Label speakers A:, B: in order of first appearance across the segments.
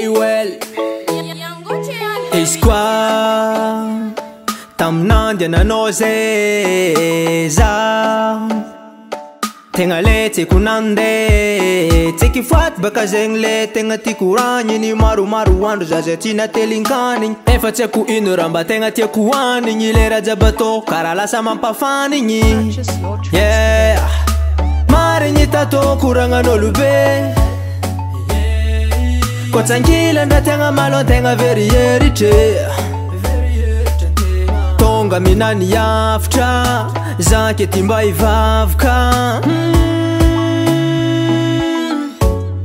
A: well. It's qua tamnandi ananozeza tegna le tiako nande tsy kifaty baka zegny le tegna tiako ragniny maromaro andro zaza tsy natelinkanigny efa tsy haiko ino raha mba tegna tiako hoanigny le raha jiaby atao karaha lasa mampafanigny yeah marigny tato koragnan'olo be koa tsangilana tegna malo tegna verieritry tonga minany afitra zanke timba ivavaka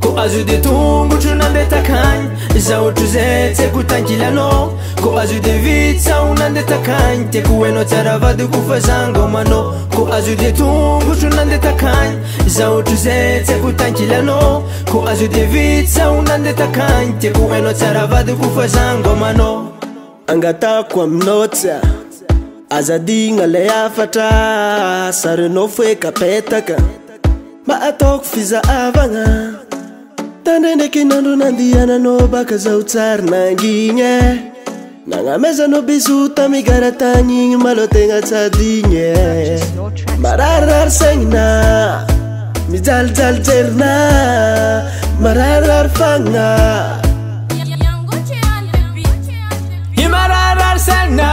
A: ko azo de tongotro nandeha takagny za ohatro zay tsy haiko tankilanao ko azo de vitsa nandeha takagny tiako hainao tsara vadiko fa zangomanao ko azo de tongotro nandeha takagny za ohatro zay tsy haiko tankilanao ko azo de vitsa nandeha takagny tiako hainao tsara vadiko fa zangomanao
B: angatako aminao tsya azadigna le afatra sarinao foe kapetaka mba ataoko fizahavagna tandrendraky nandro nandiananao baka zao tsary nangigne nagnamezanao biso tamigaratagny igny malo tegna tsadigny mararirary saigna mijalijaly jerina mararirary fagna
A: imararirary saigna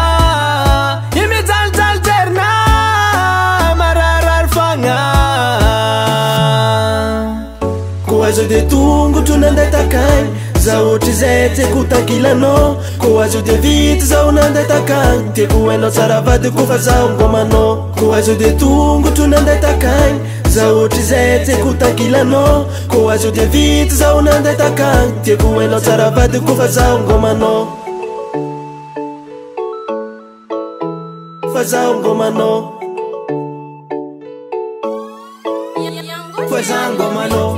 B: ko azo de tongotro nandeha takagny za ohatry zay tsy haiko tankilanao ko azo de vity zao nandeha takagny tiako hainao tsara vadiko fa zaho ngomanao ko azo de tongotro nandeha takagny za ohatry zay tsy haiko tankilanao ko azo de vity zao nandeha takagny tiako hainao tsara vadiko fa zaho ngomanao fa zaho ngomanao
A: fa zaho ngomanao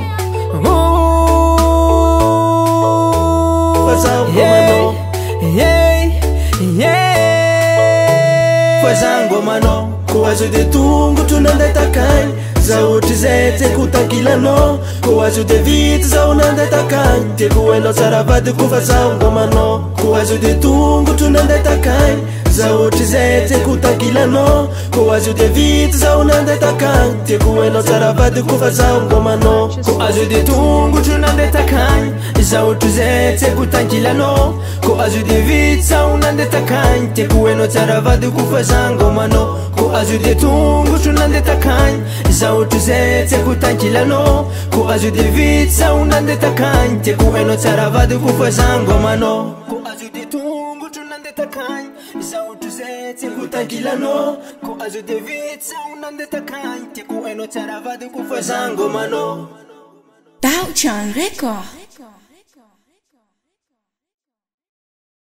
B: fazangomano ko azo de tongotro nandeha takagny za ohatry zay tsy haiko tankilanao ko azo de vity zao nandeha takagny tiako hainao tsara vadiko fa zangomanao ko azo de tongotro nandeha takagny za ohatry zay tsy haiko tankilanao ko azo de vity zao nandeha takagny tiako hainao tsara vadiko fa zangomanao
A: ko azo de tongotro nandeha takagny za ohatry zay tsy haiko tankilanao ko azo de vity zao nandeha takagny tiako hainao tsara vadiko fa zangomanao ko azo de tongotro nandeha takagny za ohatry zay tsy haiko tankilanao ko azo de vity zao nandeha takagny tiako hainao tsara vadiko fa zangomanao ko azo de tongotro nandeha takagny za ohatry zay tsy haiko tankilanao ko azo de vity zao nandeha takagny tiako hainao tsara vadiko fa zangomanao
C: Daojan Record.